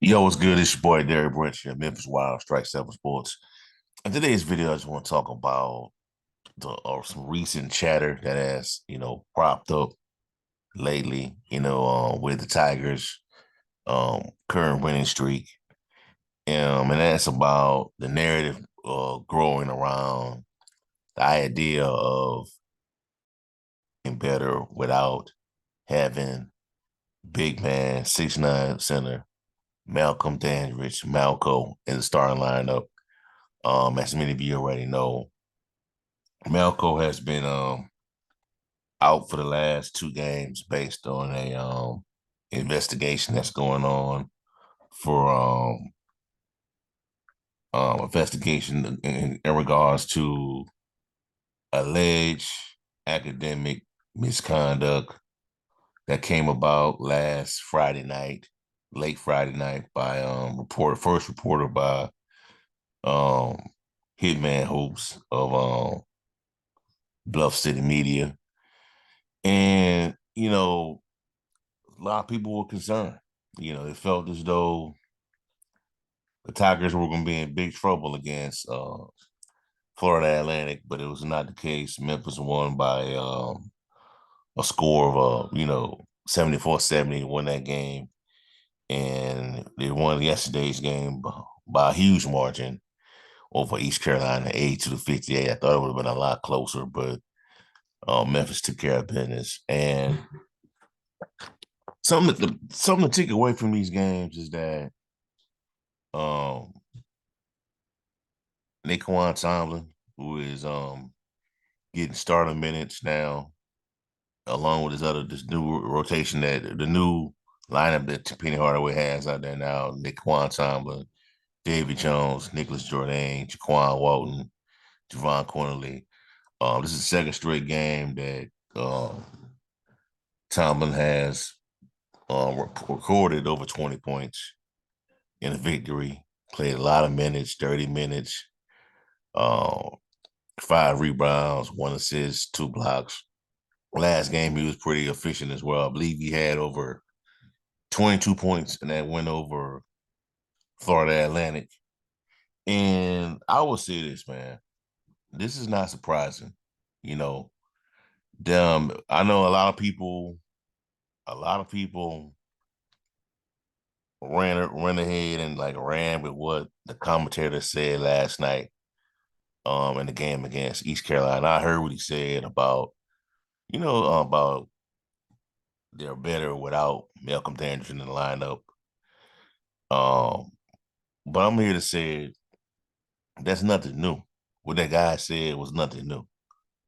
Yo, what's good? It's your boy Derek Branch here, Memphis Wire, Strike Seven Sports. In today's video, I just want to talk about some recent chatter that has, propped up lately, with the Tigers' current winning streak. And that's about the narrative growing around the idea of getting better without having big man, 6'9" center, Malcolm Dandridge, Malco in the starting lineup. As many of you already know, Malco has been out for the last two games based on a investigation that's going on for investigation in regards to alleged academic misconduct that came about last Friday night, late Friday night, by first reported by um Hitman Hoops of Bluff City Media. And, a lot of people were concerned. They felt as though the Tigers were going to be in big trouble against Florida Atlantic, but it was not the case. Memphis won by a score of, 74-70 to win that game. And they won yesterday's game by a huge margin over East Carolina, 82-58. I thought it would have been a lot closer, but Memphis took care of business. And something to take away from these games is that um Naquan Tomlin, who is getting starting minutes now, along with this new rotation, that the new lineup that Penny Hardaway has out there now: Naquan Tomlin, David Jones, Nicholas Jordan, Jaquan Walton, Javon Cornerly. This is the second straight game that Tomlin has recorded over 20 points in a victory. Played a lot of minutes, 30 minutes, uh, 5 rebounds, 1 assist, 2 blocks. Last game, he was pretty efficient as well. I believe he had over 22 points in that win over Florida Atlantic. And I will say this, man. This is not surprising. You know, I know a lot of people ran ahead and like ran with what the commentator said last night in the game against East Carolina. I heard what he said about, about they're better without Malcolm Dandridge in the lineup. Um, but I'm here to say that's nothing new. What that guy said was nothing new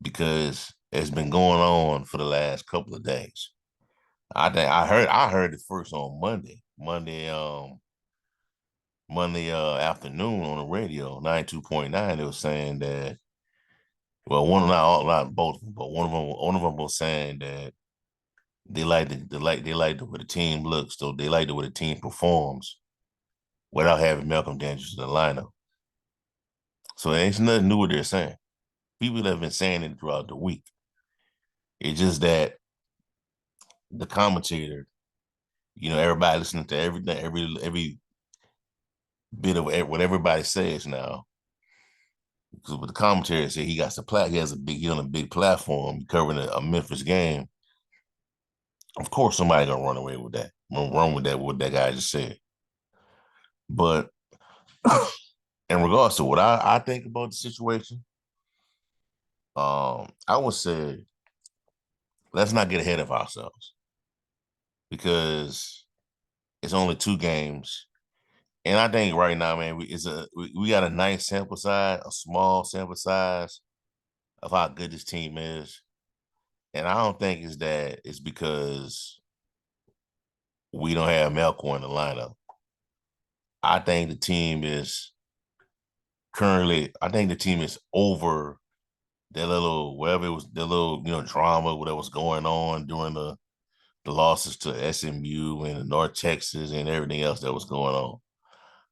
because it's been going on for the last couple of days. I heard it first on Monday afternoon on the radio, 92.9. They were saying that, well, not both, but one of them was saying that they like the way the team looks, so they like the way the team performs without having Malcolm Dandridge in the lineup. So it ain't nothing new what they're saying. People have been saying it throughout the week. It's just that the commentator, everybody listening to everything, every bit of what everybody says now. Because with the commentary said he on a big platform covering a Memphis game. Of course, somebody gonna run away with that, run with that what that guy just said. But in regards to what I think about the situation, I would say let's not get ahead of ourselves because it's only 2 games. And I think right now, man, we got a nice sample size, a small sample size of how good this team is. And I don't think it's because we don't have Melco in the lineup. I think the team is over that little, whatever it was, the little, drama, whatever was going on during the losses to SMU and North Texas and everything else that was going on.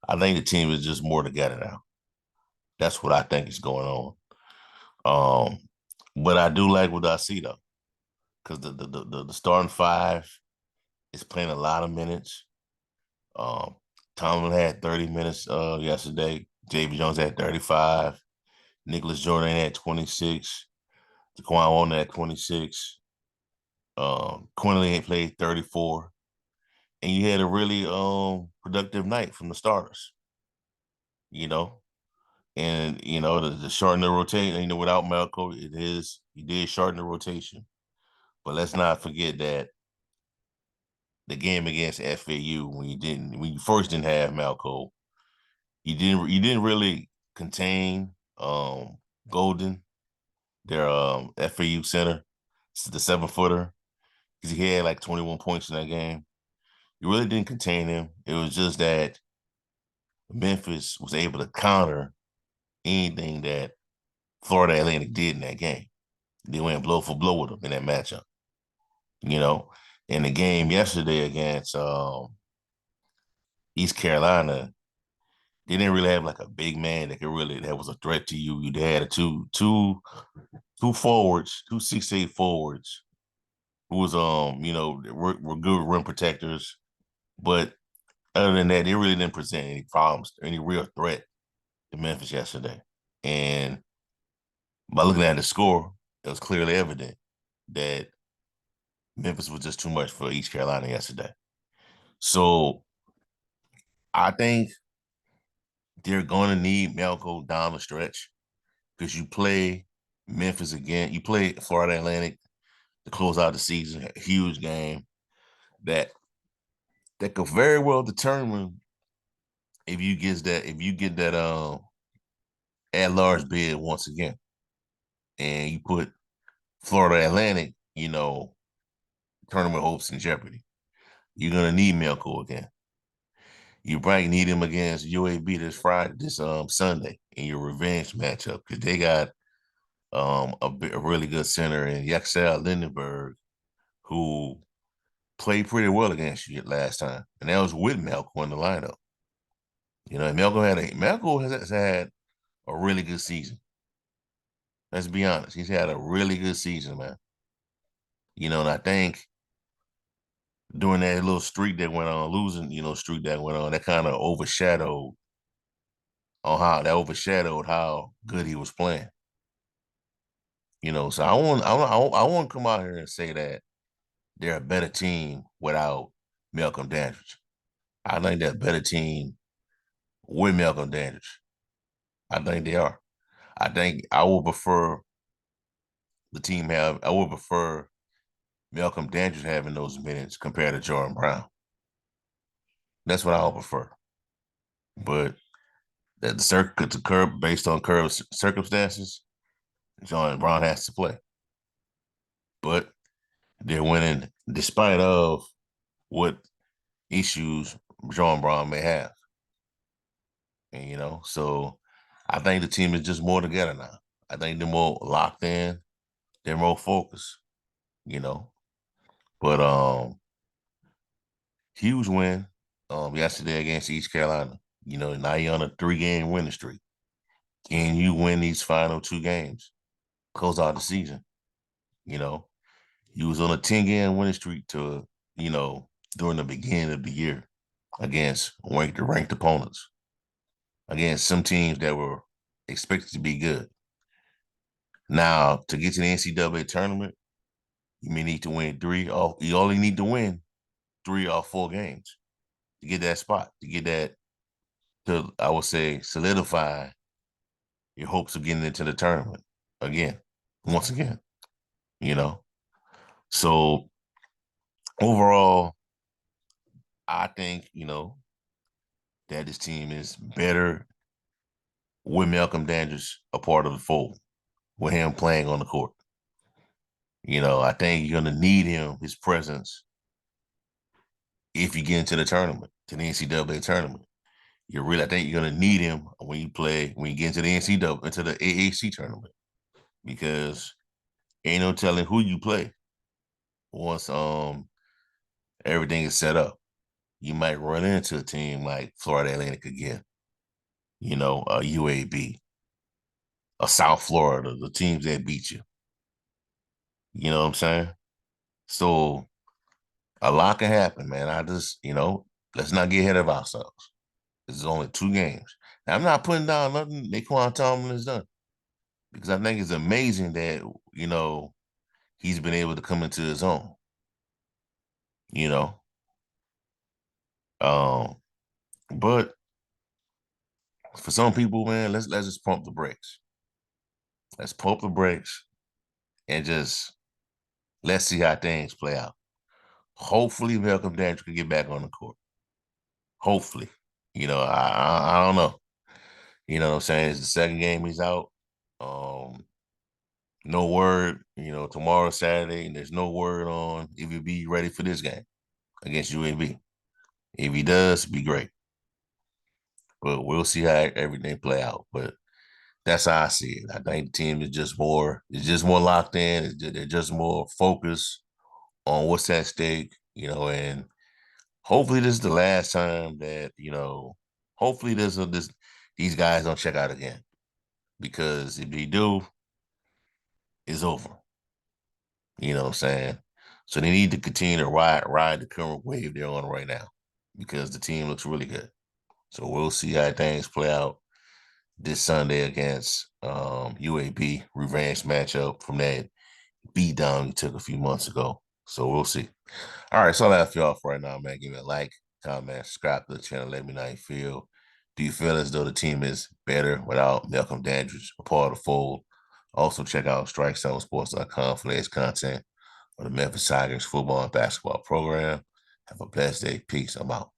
I think the team is just more together now. That's what I think is going on. But I do like what I see though, because the starting five is playing a lot of minutes. Tomlin had 30 minutes yesterday. David Jones had 35. Nicholas Jordan had 26. Jaquan Warner had 26. Quinley had played 34. And you had a really productive night from the starters, you know. And the shorten the rotation, without Malco, he did shorten the rotation. But let's not forget that the game against FAU, when you first didn't have Malco, you didn't really contain Golden, their FAU center, the 7-footer, because he had like 21 points in that game. You really didn't contain him. It was just that Memphis was able to counter anything that Florida Atlantic did in that game. They went blow for blow with them in that matchup. You know, in the game yesterday against East Carolina, they didn't really have like a big man that was a threat to you. They had two forwards, 2'6'8" forwards, who was were good rim protectors. But other than that, they really didn't present any problems, any real threat to Memphis yesterday. And by looking at the score, it was clearly evident that Memphis was just too much for East Carolina yesterday. So I think they're going to need Melco down the stretch because you play Memphis again. You play Florida Atlantic to close out the season, a huge game that could very well determine if you get that at large bid once again, and you put Florida Atlantic, tournament hopes in jeopardy. You're gonna need Melco again. You probably need him against UAB this Sunday in your revenge matchup because they got a really good center in Yaxel Lindenberg who played pretty well against you last time, and that was with Melco in the lineup. Melco has had a really good season. Let's be honest, he's had a really good season, man. And I think during that little streak that went on, losing, streak that went on, that kind of overshadowed how good he was playing. So I want to come out here and say that they're a better team without Malcolm Dandridge. I think they're a better team with Malcolm Dandridge. I think they are. I think I would prefer Malcolm Dandridge having those minutes compared to Jordan Brown. That's what I would prefer. But that the circuit to curb based on curb circumstances, Jordan Brown has to play. But they're winning despite of what issues Jordan Brown may have. And so I think the team is just more together now. I think they're more locked in, they're more focused, you know. But huge win yesterday against East Carolina. Now you're on a 3-game winning streak. Can you win these final 2 games? Close out the season. You know, you was on a 10-game winning streak during the beginning of the year against ranked opponents, against some teams that were expected to be good. Now, to get to the NCAA tournament, you may need to win you only need to win 3 or 4 games to get that spot, I would say, solidify your hopes of getting into the tournament once again, you know. So overall, I think, that this team is better with Malcolm Dandridge a part of the fold, with him playing on the court. I think you're going to need his presence, if you get into the tournament, to the NCAA tournament. I think you're going to need him when you get into the into the AAC tournament, because ain't no telling who you play once everything is set up. You might run into a team like Florida Atlantic again, a UAB, a South Florida, the teams that beat you. You know what I'm saying? So a lot can happen, man. Let's not get ahead of ourselves. It's only 2 games. Now, I'm not putting down nothing Naquan Tomlin has done because I think it's amazing that, he's been able to come into his own, you know. Um, but for some people, man, let's just pump the brakes. Let's pump the brakes and just let's see how things play out. Hopefully, Malcolm Dandridge can get back on the court. Hopefully, I don't know. You know what I'm saying? It's the second game he's out. Um, no word. Tomorrow Saturday, and there's no word on if he'll be ready for this game against UAB. If he does, be great. But we'll see how everything play out. But that's how I see it. I think the team is just more locked in. They're just more focused on what's at stake, and hopefully this is the last time that, hopefully these guys don't check out again. Because if they do, it's over. You know what I'm saying? So they need to continue to ride the current wave they're on right now because the team looks really good. So we'll see how things play out this Sunday against UAB revenge matchup from that beat down we took a few months ago. So we'll see. All right, so all I have for y'all for right now, man. Give me a like, comment, subscribe to the channel. Let me know how you feel. Do you feel as though the team is better without Malcolm Dandridge a part of the fold? Also, check out strikezonesports.com for latest content on the Memphis Tigers football and basketball program. Have a blessed day. Peace. I'm out.